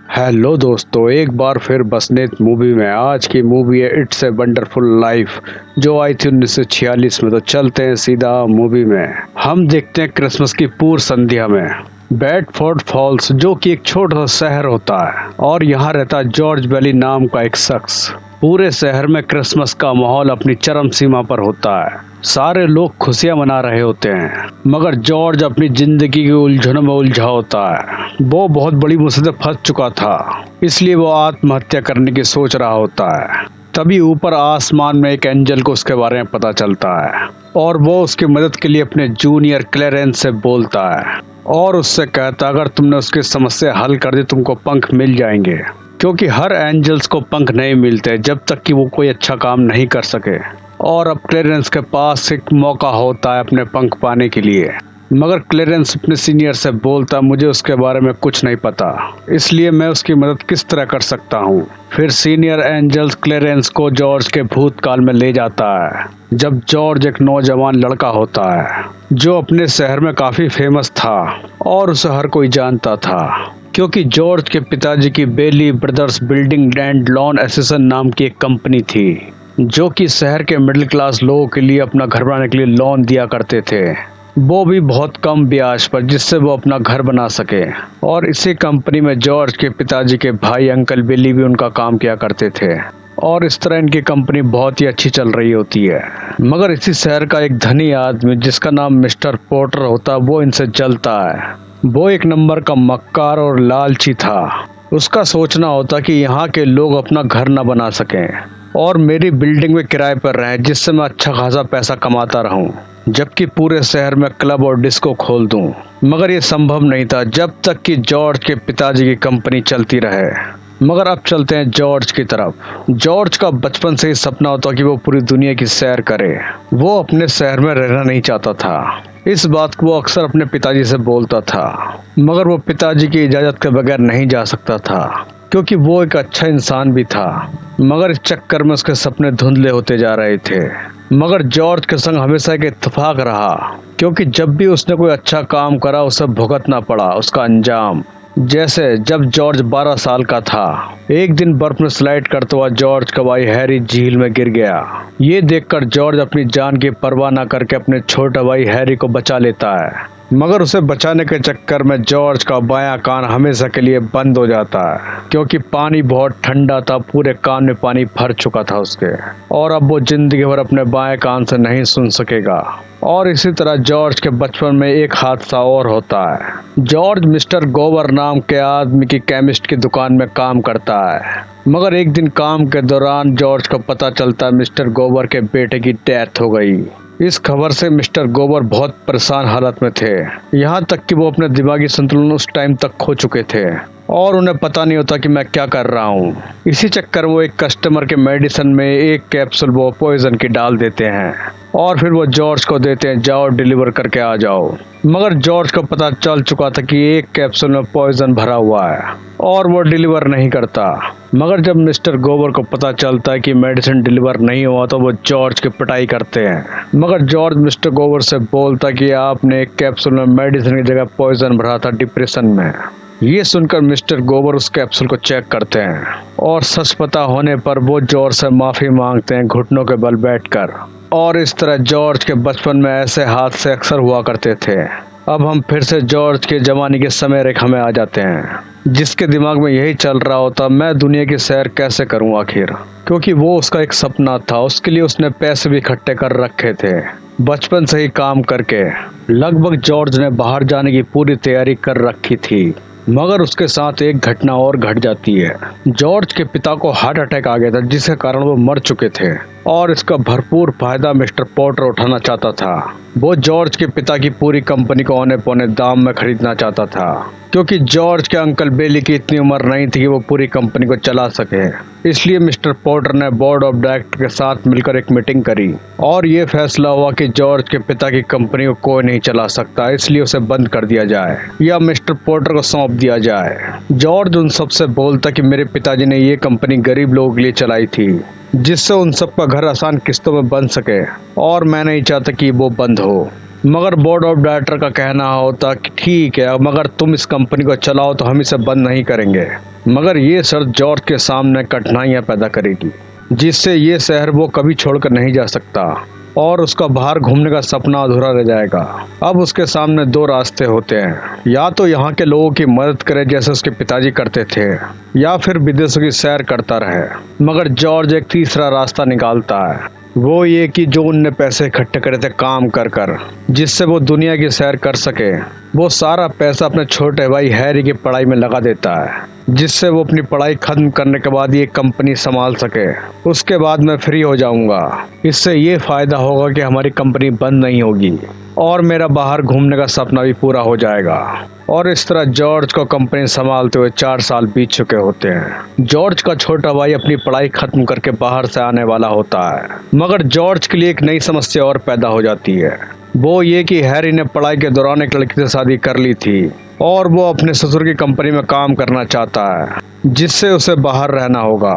Hello दोस्तों, एक बार फिर बसनीत मूवी में। आज की मूवी है इट्स ए वंडरफुल लाइफ, जो आई थी 1946 में। तो चलते हैं सीधा मूवी में। हम देखते हैं क्रिसमस की पूर्व संध्या में बेडफोर्ड फॉल्स, जो कि एक छोटा सा शहर होता है, और यहाँ रहता है जॉर्ज बेली नाम का एक शख्स। पूरे शहर में क्रिसमस का माहौल अपनी चरम सीमा पर होता है। सारे लोग खुशियां मना रहे होते हैं, मगर जॉर्ज अपनी जिंदगी की उलझनों में उलझा होता है। वो बहुत बड़ी मुसीबत में फंस चुका था, इसलिए वो आत्महत्या करने की सोच रहा होता है। तभी ऊपर आसमान में एक एंजल को उसके बारे में पता चलता है, और वो उसकी मदद के लिए अपने जूनियर क्लेरेंस से बोलता है और उससे कहता है अगर तुमने उसकी समस्या हल कर दी तुमको पंख मिल जाएंगे, क्योंकि हर एंजल्स को पंख नहीं मिलते जब तक कि वो कोई अच्छा काम नहीं कर सके। और अब क्लेरेंस के पास एक मौका होता है अपने पंख पाने के लिए, मगर क्लेरेंस अपने सीनियर से बोलता मुझे उसके बारे में कुछ नहीं पता, इसलिए मैं उसकी मदद किस तरह कर सकता हूँ। फिर सीनियर एंजल्स क्लेरेंस को जॉर्ज के भूतकाल में ले जाता है, जब जॉर्ज एक नौजवान लड़का होता है जो अपने शहर में काफी फेमस था और उसे हर कोई जानता था, क्योंकि जॉर्ज के पिताजी की Bailey brothers building and loan association नाम की एक कंपनी थी, जो कि शहर के मिडिल क्लास लोगों के लिए अपना घर बनाने के लिए लोन दिया करते थे, वो भी बहुत कम ब्याज पर, जिससे वो अपना घर बना सके। और इसी कंपनी में जॉर्ज के पिताजी के भाई अंकल बिली भी उनका काम किया करते थे, और इस तरह इनकी कंपनी बहुत ही अच्छी चल रही होती है। मगर इसी शहर का एक धनी आदमी जिसका नाम मिस्टर पोर्टर होता है, वो इनसे जलता है। वो एक नंबर का मक्कार और लालची था। उसका सोचना होता कि यहाँ के लोग अपना घर न बना सकें और मेरी बिल्डिंग में किराए पर रहें, जिससे मैं अच्छा खासा पैसा कमाता रहूं, जबकि पूरे शहर में क्लब और डिस्को खोल दूं। मगर ये संभव नहीं था जब तक कि जॉर्ज के पिताजी की कंपनी चलती रहे। मगर अब चलते हैं जॉर्ज की तरफ। जॉर्ज का बचपन से ही सपना होता कि वो पूरी दुनिया की सैर करे। वो अपने शहर में रहना नहीं चाहता था। इस बात को वो अक्सर अपने पिताजी से बोलता था, मगर वो पिताजी की इजाज़त के बगैर नहीं जा सकता था, क्योंकि वो एक अच्छा इंसान भी था। मगर इस चक्कर में उसके सपने धुंधले होते जा रहे थे। मगर जॉर्ज के संग हमेशा एक इत्तेफाक रहा, क्योंकि जब भी उसने कोई अच्छा काम करा उसे भुगतना पड़ा उसका अंजाम। जैसे जब जॉर्ज 12 साल का था, एक दिन बर्फ में स्लाइड करता हुआ जॉर्ज का भाई हैरी झील में गिर गया। ये देखकर जॉर्ज अपनी जान की परवाह न करके अपने छोटे भाई हैरी को बचा लेता है, मगर उसे बचाने के चक्कर में जॉर्ज का बायां कान हमेशा के लिए बंद हो जाता है, क्योंकि पानी बहुत ठंडा था। पूरे कान में पानी भर चुका था उसके, और अब वो जिंदगी भर अपने बाएं कान से नहीं सुन सकेगा। और इसी तरह जॉर्ज के बचपन में एक हादसा और होता है। जॉर्ज मिस्टर गोवर नाम के आदमी की केमिस्ट की दुकान में काम करता है, मगर एक दिन काम के दौरान जॉर्ज को पता चलता है मिस्टर गोवर के बेटे की डेथ हो गई। इस खबर से मिस्टर गोवर बहुत परेशान हालत में थे, यहाँ तक कि वो अपने दिमागी संतुलन उस टाइम तक खो चुके थे और उन्हें पता नहीं होता कि मैं क्या कर रहा हूँ। इसी चक्कर वो एक कस्टमर के मेडिसिन में एक कैप्सूल वो पॉइजन की डाल देते हैं, और फिर वो जॉर्ज को देते हैं, जाओ डिलीवर करके आ जाओ। मगर जॉर्ज को पता चल चुका था कि एक कैप्सूल में पॉइजन भरा हुआ है, और वो डिलीवर नहीं करता। मगर जब मिस्टर गोवर को पता चलता है कि मेडिसिन डिलीवर नहीं हुआ, तो वो जॉर्ज की पिटाई करते हैं। मगर जॉर्ज मिस्टर गोवर से बोलता कि आपने एक कैप्सूल में मेडिसिन की जगह पॉइजन भरा था डिप्रेशन में। ये सुनकर मिस्टर गोवर उस कैप्सूल को चेक करते हैं, और सच पता होने पर वो जॉर्ज से माफी मांगते हैं घुटनों के बल बैठकर। और इस तरह जॉर्ज के बचपन में ऐसे हादसे अक्सर हुआ करते थे। अब हम फिर से जॉर्ज के जमाने के समय रेखा में आ जाते हैं, जिसके दिमाग में यही चल रहा होता मैं दुनिया की सैर कैसे करूं आखिर, क्योंकि वो उसका एक सपना था। उसके लिए उसने पैसे भी इकट्ठे कर रखे थे बचपन से ही काम करके। लगभग जॉर्ज ने बाहर जाने की पूरी तैयारी कर रखी थी, मगर उसके साथ एक घटना और घट जाती है। जॉर्ज के पिता को हार्ट अटैक आ गया था, जिसके कारण वो मर चुके थे, और इसका भरपूर फायदा मिस्टर पोर्टर उठाना चाहता था। वो जॉर्ज के पिता की पूरी कंपनी को औने पौने दाम में खरीदना चाहता था, क्योंकि जॉर्ज के अंकल बेली की इतनी उम्र नहीं थी कि वो पूरी कंपनी को चला सके। इसलिए मिस्टर पोर्टर ने बोर्ड ऑफ डायरेक्टर के साथ मिलकर एक मीटिंग करी, और ये फैसला हुआ कि जॉर्ज के पिता की कंपनी को कोई नहीं चला सकता, इसलिए उसे बंद कर दिया जाए या मिस्टर पोर्टर को सौंप दिया जाए। जॉर्ज उन सबसे बोलता कि मेरे पिताजी ने ये कंपनी गरीब लोगों के लिए चलाई थी, जिससे उन सबका घर आसान किस्तों में बन सके, और मैं नहीं चाहता कि वो बंद हो। मगर बोर्ड ऑफ डायरेक्टर का कहना होता कि ठीक है, मगर तुम इस कंपनी को चलाओ तो हम इसे बंद नहीं करेंगे। मगर ये शर्त जॉर्ज के सामने कठिनाइयां पैदा करेगी, जिससे ये शहर वो कभी छोड़कर नहीं जा सकता और उसका बाहर घूमने का सपना अधूरा रह जाएगा। अब उसके सामने दो रास्ते होते हैं, या तो यहाँ के लोगों की मदद करे जैसे उसके पिताजी करते थे, या फिर विदेशों की सैर करता रहे। मगर जॉर्ज एक तीसरा रास्ता निकालता है, वो ये कि जो उनने पैसे इकट्ठे करे थे काम कर कर, जिससे वो दुनिया की सैर कर सके, वो सारा पैसा अपने छोटे भाई हैरी की पढ़ाई में लगा देता है, जिससे वो अपनी पढ़ाई खत्म करने के बाद ये कंपनी संभाल सके। उसके बाद मैं फ्री हो जाऊंगा। इससे ये फायदा होगा कि हमारी कंपनी बंद नहीं होगी और मेरा बाहर घूमने का सपना भी पूरा हो जाएगा। और इस तरह जॉर्ज को कंपनी संभालते हुए 4 साल बीत चुके होते हैं। जॉर्ज का छोटा भाई अपनी पढ़ाई खत्म करके बाहर से आने वाला होता है, मगर जॉर्ज के लिए एक नई समस्या और पैदा हो जाती है। वो ये कि हैरी ने पढ़ाई के दौरान एक लड़की से शादी कर ली थी और वो अपने ससुर की कंपनी में काम करना चाहता है, जिससे उसे बाहर रहना होगा।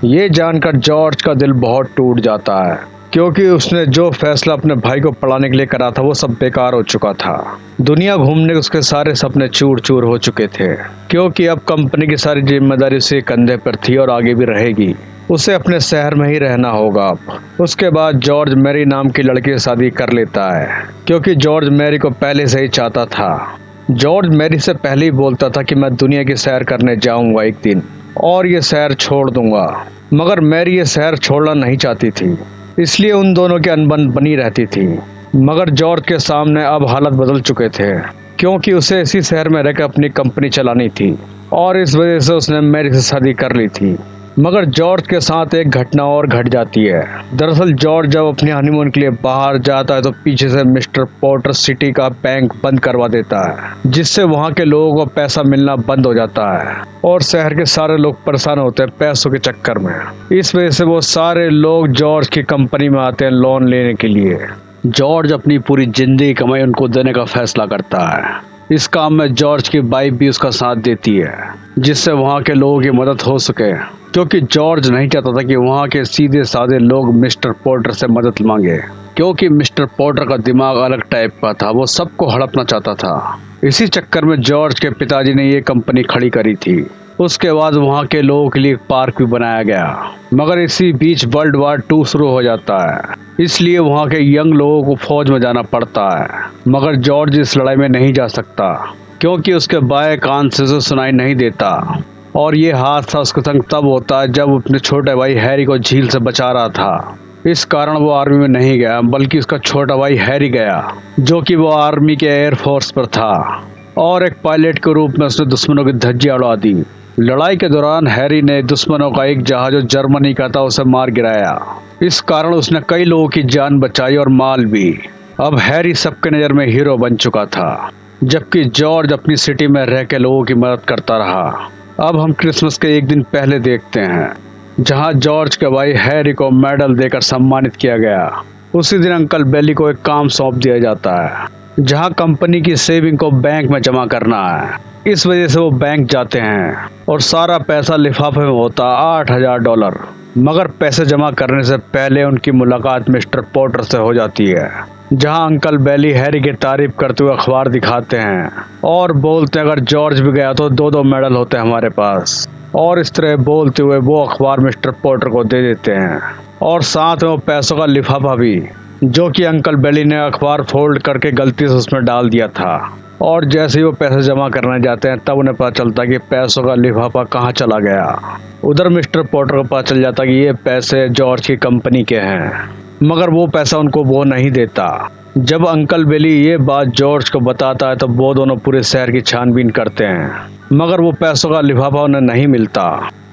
ये जानकर जॉर्ज का दिल बहुत टूट जाता है, क्योंकि उसने जो फैसला अपने भाई को पढ़ाने के लिए करा था वो सब बेकार हो चुका था। दुनिया घूमने के उसके सारे सपने चूर चूर हो चुके थे, क्योंकि अब कंपनी की सारी जिम्मेदारी उसके कंधे पर थी और आगे भी रहेगी। उसे अपने शहर में ही रहना होगा अब। उसके बाद जॉर्ज मैरी नाम की लड़की से शादी कर लेता है, क्योंकि जॉर्ज मैरी को पहले से ही चाहता था। जॉर्ज मैरी से पहले ही बोलता था कि मैं दुनिया की सैर करने जाऊंगा एक दिन और ये शहर छोड़ दूंगा, मगर मैरी ये शहर छोड़ना नहीं चाहती थी, इसलिए उन दोनों की अनबन बनी रहती थी। मगर जॉर्ज के सामने अब हालत बदल चुके थे, क्योंकि उसे इसी शहर में रहकर अपनी कंपनी चलानी थी और इस वजह से उसने मैरी से शादी कर ली थी। मगर जॉर्ज के साथ एक घटना और घट जाती है। दरअसल जॉर्ज जब अपने हनीमून के लिए बाहर जाता है तो पीछे से मिस्टर पॉटर सिटी का बैंक बंद करवा देता है, जिससे वहाँ के लोगों को पैसा मिलना बंद हो जाता है और शहर के सारे लोग परेशान होते हैं पैसों के चक्कर में। इस वजह से वो सारे लोग जॉर्ज की कंपनी में आते हैं लोन लेने के लिए। जॉर्ज अपनी पूरी जिंदगी कमाई उनको देने का फैसला करता है। इस काम में जॉर्ज की वाइफ भी उसका साथ देती है, जिससे वहाँ के लोगों की मदद हो सके, क्योंकि जॉर्ज नहीं चाहता था कि वहाँ के सीधे साधे लोग मिस्टर पॉटर से मदद मांगे, क्योंकि मिस्टर पॉटर का दिमाग अलग टाइप का था, वो सबको हड़पना चाहता था। इसी चक्कर में जॉर्ज के पिताजी ने ये कंपनी खड़ी करी थी। उसके बाद वहाँ के लोगों के लिए एक पार्क भी बनाया गया, मगर इसी बीच वर्ल्ड वार 2 शुरू हो जाता है, इसलिए वहाँ के यंग लोगों को फौज में जाना पड़ता है। मगर जॉर्ज इस लड़ाई में नहीं जा सकता, क्योंकि उसके बाएं कान से सुनाई नहीं देता। और ये हादसा उसके संग तब होता है जब अपने छोटे भाई हैरी को झील से बचा रहा था। इस कारण वो आर्मी में नहीं गया, बल्कि उसका छोटा भाई हैरी गया, जो कि वो आर्मी के एयरफोर्स पर था और एक पायलट के रूप में उसने दुश्मनों की धज्जियां उड़ा दी। लड़ाई के दौरान हैरी ने दुश्मनों का एक जहाज जो जर्मनी का था उसे मार गिराया। इस कारण उसने कई लोगों की जान बचाई और माल भी। अब हैरी सबके नज़र में हीरो बन चुका था, जबकि जॉर्ज अपनी सिटी में रह के लोगों की मदद करता रहा। अब हम क्रिसमस के एक दिन पहले देखते हैं, जहां जॉर्ज के भाई हैरी को मेडल देकर सम्मानित किया गया। उसी दिन अंकल बेली को एक काम सौंप दिया जाता है, जहां कंपनी की सेविंग को बैंक में जमा करना है। इस वजह से वो बैंक जाते हैं और सारा पैसा लिफाफे में होता $8,000। मगर पैसे जमा करने से पहले उनकी मुलाकात मिस्टर पॉटर से हो जाती है, जहां अंकल बेली हैरी की तारीफ करते हुए अखबार दिखाते हैं और बोलते हैं अगर जॉर्ज भी गया तो 2-2 मेडल होते हैं हमारे पास। और इस तरह बोलते हुए वो अखबार मिस्टर पॉटर को दे देते हैं और साथ में वो पैसों का लिफाफा भी, जो कि अंकल बेली ने अखबार फोल्ड करके गलती से उसमें डाल दिया था। और जैसे ही वो पैसे जमा करने जाते हैं तब उन्हें पता चलता है कि पैसों का लिफाफा कहाँ चला गया। उधर मिस्टर पॉटर को पता चल जाता कि ये पैसे जॉर्ज की कंपनी के हैं, मगर वो पैसा उनको वो नहीं देता। जब अंकल बेली ये बात जॉर्ज को बताता है तो वो दोनों पूरे शहर की छानबीन करते हैं, मगर वो पैसों का लिफाफा उन्हें नहीं मिलता।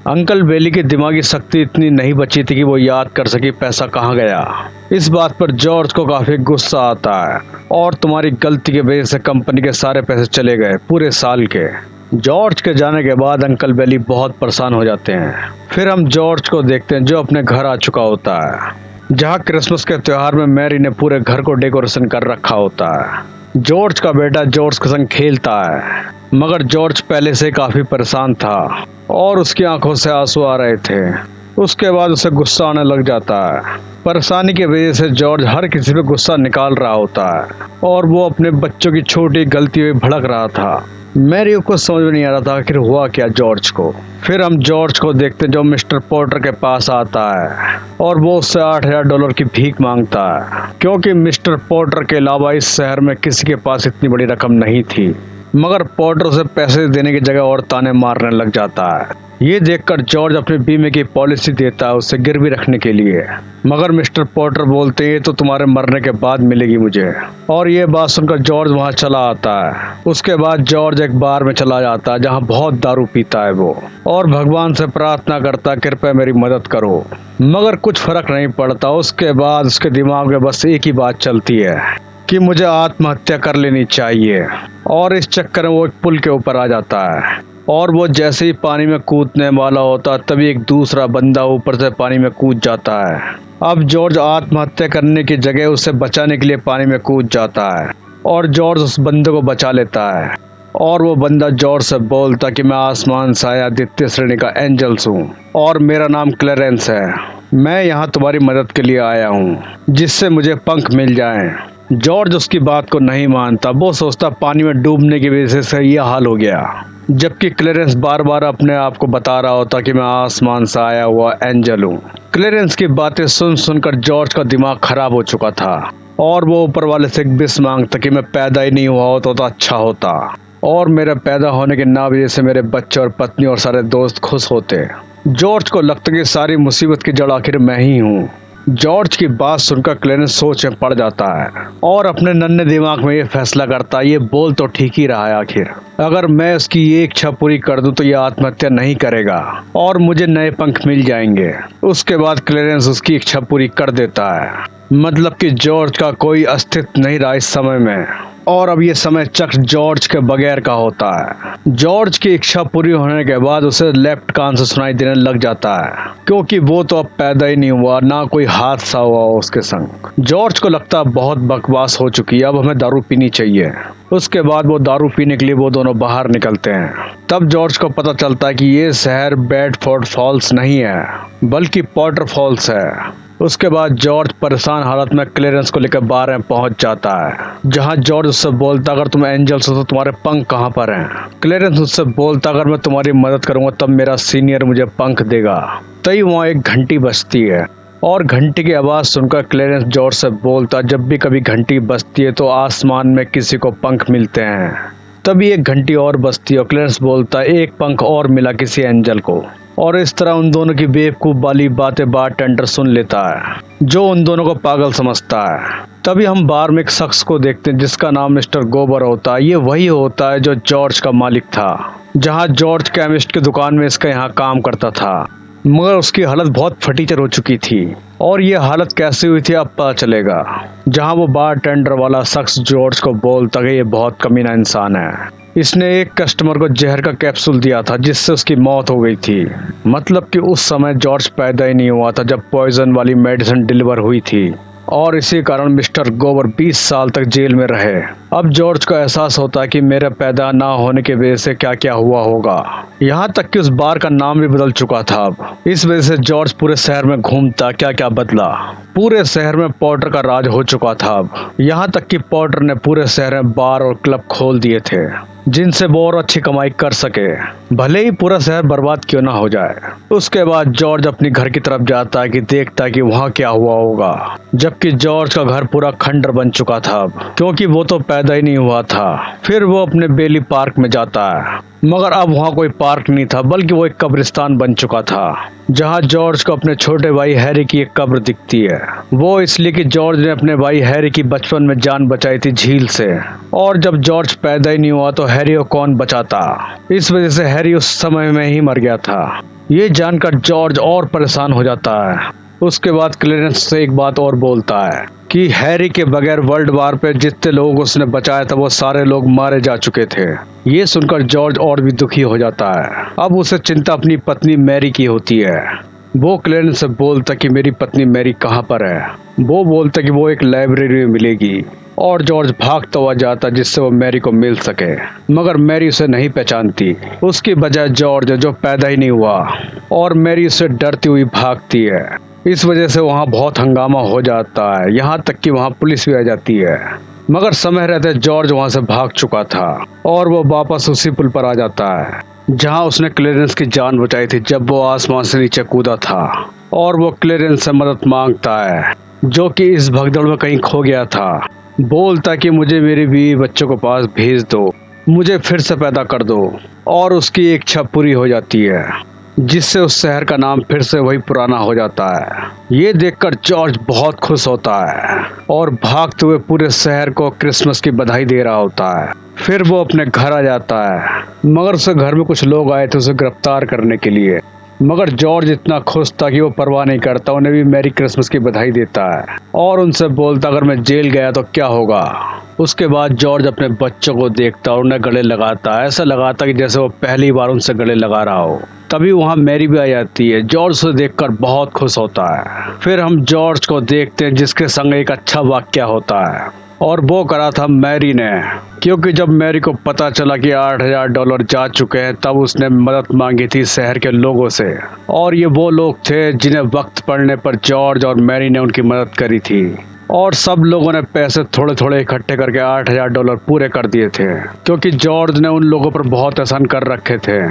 अंकल बेली की दिमागी शक्ति इतनी नहीं बची थी कि वो याद कर सके पैसा कहाँ गया। इस बात पर जॉर्ज को काफी गुस्सा आता है और तुम्हारी गलती की वजह से कंपनी के सारे पैसे चले गए पूरे साल के। जॉर्ज के जाने के बाद अंकल बेली बहुत परेशान हो जाते हैं। फिर हम जॉर्ज को देखते हैं जो अपने घर आ चुका होता है, जहाँ क्रिसमस के त्योहार में मैरी ने पूरे घर को डेकोरेशन कर रखा होता है। जॉर्ज का बेटा जॉर्ज के संग खेलता है, मगर जॉर्ज पहले से काफी परेशान था और उसकी आंखों से आंसू आ रहे थे। उसके बाद उसे गुस्सा आने लग जाता है। परेशानी की वजह से जॉर्ज हर किसी पे गुस्सा निकाल रहा होता है और वो अपने बच्चों की छोटी गलती में भड़क रहा था। मैरी को कुछ समझ में नहीं आ रहा था आखिर हुआ क्या जॉर्ज को। फिर हम जॉर्ज को देखते जो मिस्टर पोर्टर के पास आता है और वो उससे $8,000 की भीख मांगता है, क्योंकि मिस्टर पोर्टर के अलावा इस शहर में किसी के पास इतनी बड़ी रकम नहीं थी। मगर पोर्टर उसे पैसे देने की जगह और ताने मारने लग जाता है। ये देखकर जॉर्ज अपने बीमे की पॉलिसी देता है उसे गिरवी रखने के लिए, मगर मिस्टर पोर्टर बोलते हैं ये तो तुम्हारे मरने के बाद मिलेगी मुझे। और ये बात सुनकर जॉर्ज वहाँ चला आता है। उसके बाद जॉर्ज एक बार में चला जाता है जहाँ बहुत दारू पीता है वो, और भगवान से प्रार्थना करता है कृपया मेरी मदद करो। मगर कुछ फर्क नहीं पड़ता। उसके बाद उसके दिमाग में बस एक ही बात चलती है कि मुझे आत्महत्या कर लेनी चाहिए। और इस चक्कर में वो एक पुल के ऊपर आ जाता है, और वो जैसे ही पानी में कूदने वाला होता तभी एक दूसरा बंदा ऊपर से पानी में कूद जाता है। अब जॉर्ज आत्महत्या करने की जगह उसे बचाने के लिए पानी में कूद जाता है, और जॉर्ज उस बंदे को बचा लेता है। और वो बंदा जॉर्ज से बोलता कि मैं आसमान से आया द्वितीय श्रेणी का एंजल्स हूँ और मेरा नाम क्लेरेंस है। मैं यहाँ तुम्हारी मदद के लिए आया हूँ जिससे मुझे पंख मिल जाएं। जॉर्ज उसकी बात को नहीं मानता। वो सोचता पानी में डूबने की वजह से ये हाल हो गया, जबकि क्लेरेंस बार बार अपने आप को बता रहा होता कि मैं आसमान से आया हुआ एंजल हूँ। क्लेरेंस की बातें सुन सुनकर जॉर्ज का दिमाग खराब हो चुका था, और वो ऊपर वाले से एक विश मांगता कि मैं पैदा ही नहीं हुआ होता तो अच्छा होता, और मेरे पैदा होने के ना वजह से मेरे बच्चे और पत्नी और सारे दोस्त खुश होते। जॉर्ज को लगता कि सारी मुसीबत की जड़ आखिर मैं ही हूँ। जॉर्ज की बात सुनकर क्लेरेंस सोच में पड़ जाता है और अपने नन्हे दिमाग में ये फैसला करता है ये बोल तो ठीक ही रहा है, आखिर अगर मैं उसकी ये इच्छा पूरी कर दूं तो ये आत्महत्या नहीं करेगा और मुझे नए पंख मिल जाएंगे। उसके बाद क्लेरेंस उसकी इच्छा पूरी कर देता है। मतलब कि जॉर्ज का कोई अस्तित्व नहीं रहा इस समय में, और अब ये समय चक्र जॉर्ज के बगैर का होता है। जॉर्ज की इच्छा पूरी होने के बाद उसे लेफ्ट कान से सुनाई देने लग जाता है, क्योंकि वो तो अब पैदा ही नहीं हुआ, ना कोई हादसा हुआ उसके संग। जॉर्ज को लगता है बहुत बकवास हो चुकी है, अब हमें दारू पीनी चाहिए। उसके बाद वो दारू पीने के लिए वो दोनों बाहर निकलते हैं। तब जॉर्ज को पता चलता है कि ये शहर बेडफोर्ड फॉल्स नहीं है बल्कि पॉटर फॉल्स है। उसके बाद जॉर्ज परेशान हालत में क्लेरेंस को लेकर बार में पहुंच जाता है, जहां जॉर्ज उससे बोलता अगर तुम एंजल्स हो तो तुम्हारे पंख कहां पर हैं। क्लेरेंस उससे बोलता अगर मैं तुम्हारी मदद करूंगा तब मेरा सीनियर मुझे पंख देगा। तभी वहाँ एक घंटी बजती है, और घंटी की आवाज़ सुनकर क्लेरेंस जॉर्ज से बोलता जब भी कभी घंटी बजती है तो आसमान में किसी को पंख मिलते हैं। तभी एक घंटी और बजती है और क्लेरेंस बोलता एक पंख और मिला किसी एंजल को। और इस तरह उन दोनों की बेवकूफ़ वाली बातें बारटेंडर सुन लेता है, जो उन दोनों को पागल समझता है। तभी हम बार में एक शख्स को देखते हैं जिसका नाम मिस्टर गोबर होता है। ये वही होता है जो जॉर्ज का मालिक था, जहाँ जॉर्ज केमिस्ट की दुकान में इसका यहाँ काम करता था। मगर उसकी हालत बहुत फटीचर हो चुकी थी, और ये हालत कैसे हुई थी अब पता चलेगा। जहाँ वो बारटेंडर वाला शख्स जॉर्ज को बोलता कि ये बहुत कमीना इंसान है, इसने एक कस्टमर को जहर का कैप्सूल दिया था जिससे उसकी मौत हो गई थी। मतलब कि उस समय जॉर्ज पैदा ही नहीं हुआ था जब पॉइजन वाली मेडिसिन डिलीवर हुई थी, और इसी कारण मिस्टर गोबर 20 साल तक जेल में रहे। अब जॉर्ज को एहसास होता है कि मेरे पैदा ना होने की वजह से क्या क्या हुआ होगा। यहाँ तक कि उस बार का नाम भी बदल चुका था अब। इस वजह से जॉर्ज पूरे शहर में घूमता क्या क्या बदला। पूरे शहर में पॉटर का राज हो चुका था अब। यहाँ तक कि पॉटर ने पूरे शहर में बार और क्लब खोल दिए थे जिनसे वो और अच्छी कमाई कर सके, भले ही पूरा शहर बर्बाद क्यों ना हो जाए। उसके बाद जॉर्ज अपनी घर की तरफ जाता है कि देखता है कि वहाँ क्या हुआ होगा, जबकि जॉर्ज का घर पूरा खंडर बन चुका था अब, क्योंकि वो तो पैदा ही नहीं हुआ था। फिर वो अपने बेली पार्क में जाता है, मगर अब वहाँ कोई पार्क नहीं था बल्कि वो एक कब्रिस्तान बन चुका था, जहाँ जॉर्ज को अपने छोटे भाई हैरी की एक कब्र दिखती है। वो इसलिए कि जॉर्ज ने अपने भाई हैरी की बचपन में जान बचाई थी झील से, और जब जॉर्ज पैदा ही नहीं हुआ तो हैरी को कौन बचाता। इस वजह से हैरी उस समय में ही मर गया था। ये जानकर जॉर्ज और परेशान हो जाता है। उसके बाद क्लेरेंस से एक बात और बोलता है कि हैरी के बगैर वर्ल्ड वार पे जितने लोग उसने बचाया था वो सारे लोग मारे जा चुके थे। ये सुनकर जॉर्ज और भी दुखी हो जाता है। अब उसे चिंता अपनी पत्नी मैरी की होती है। वो क्लेरेंस से बोलता कि मेरी पत्नी मैरी कहाँ पर है। वो बोलता कि वो एक लाइब्रेरी में मिलेगी, और जॉर्ज भागता हुआ जाता जिससे वो मैरी को मिल सके, मगर मैरी उसे नहीं पहचानती। उसकी बजाय जॉर्ज जो पैदा ही नहीं हुआ, और मैरी उससे डरती हुई भागती है। इस वजह से वहाँ बहुत हंगामा हो जाता है, यहाँ तक कि वहाँ पुलिस भी आ जाती है। मगर समय रहते जॉर्ज वहां से भाग चुका था और वो वापस उसी पुल पर आ जाता है जहां उसने क्लेरेंस की जान बचाई थी जब वो आसमान से नीचे कूदा था। और वो क्लेरेंस से मदद मांगता है जो कि इस भगदड़ में कहीं खो गया था। बोलता कि मुझे मेरी बीवी बच्चों को पास भेज दो, मुझे फिर से पैदा कर दो। और उसकी इच्छा पूरी हो जाती है जिससे उस शहर का नाम फिर से वही पुराना हो जाता है। ये देखकर जॉर्ज बहुत खुश होता है और भागते हुए पूरे शहर को क्रिसमस की बधाई दे रहा होता है। फिर वो अपने घर आ जाता है मगर उसके घर में कुछ लोग आए थे उसे गिरफ्तार करने के लिए। मगर जॉर्ज इतना खुश था कि वो परवाह नहीं करता, उन्हें भी मैरी क्रिसमस की बधाई देता है और उनसे बोलता अगर मैं जेल गया तो क्या होगा। उसके बाद जॉर्ज अपने बच्चों को देखता और उन्हें गले लगाता, ऐसा लगाता कि जैसे वो पहली बार उनसे गले लगा रहा हो। तभी वहाँ मैरी भी आ जाती है। जॉर्ज उसे देखकर बहुत खुश होता है। फिर हम जॉर्ज को देखते हैं जिसके संग एक अच्छा वाक्य होता है और वो करा था मैरी ने, क्योंकि जब मैरी को पता चला कि $8,000 जा चुके हैं तब उसने मदद मांगी थी शहर के लोगों से। और ये वो लोग थे जिन्हें वक्त पड़ने पर जॉर्ज और मैरी ने उनकी मदद करी थी और सब लोगों ने पैसे थोड़े थोड़े इकट्ठे करके $8,000 पूरे कर दिए थे क्योंकि जॉर्ज ने उन लोगों पर बहुत एहसान कर रखे थे।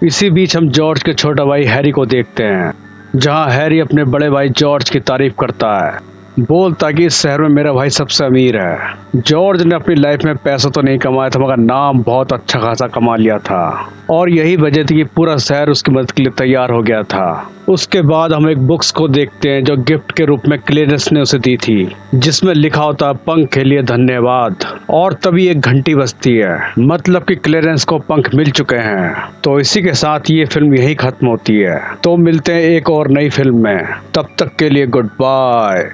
इसी बीच हम जॉर्ज के छोटा भाई हैरी को देखते हैं जहां हैरी अपने बड़े भाई जॉर्ज की तारीफ करता है, बोलता कि इस शहर में मेरा भाई सबसे अमीर है। जॉर्ज ने अपनी लाइफ में पैसा तो नहीं कमाया था मगर नाम बहुत अच्छा खासा कमा लिया था और यही वजह थी कि पूरा शहर उसकी मदद के लिए तैयार हो गया था। उसके बाद हम एक बुक्स को देखते हैं जो गिफ्ट के रूप में क्लेरेंस ने उसे दी थी जिसमें लिखा होता है पंख के लिए धन्यवाद। और तभी एक घंटी बजती है, मतलब कि क्लेरेंस को पंख मिल चुके हैं। तो इसी के साथ ये फिल्म यही खत्म होती है। तो मिलते हैं एक और नई फिल्म में, तब तक के लिए गुड बाय।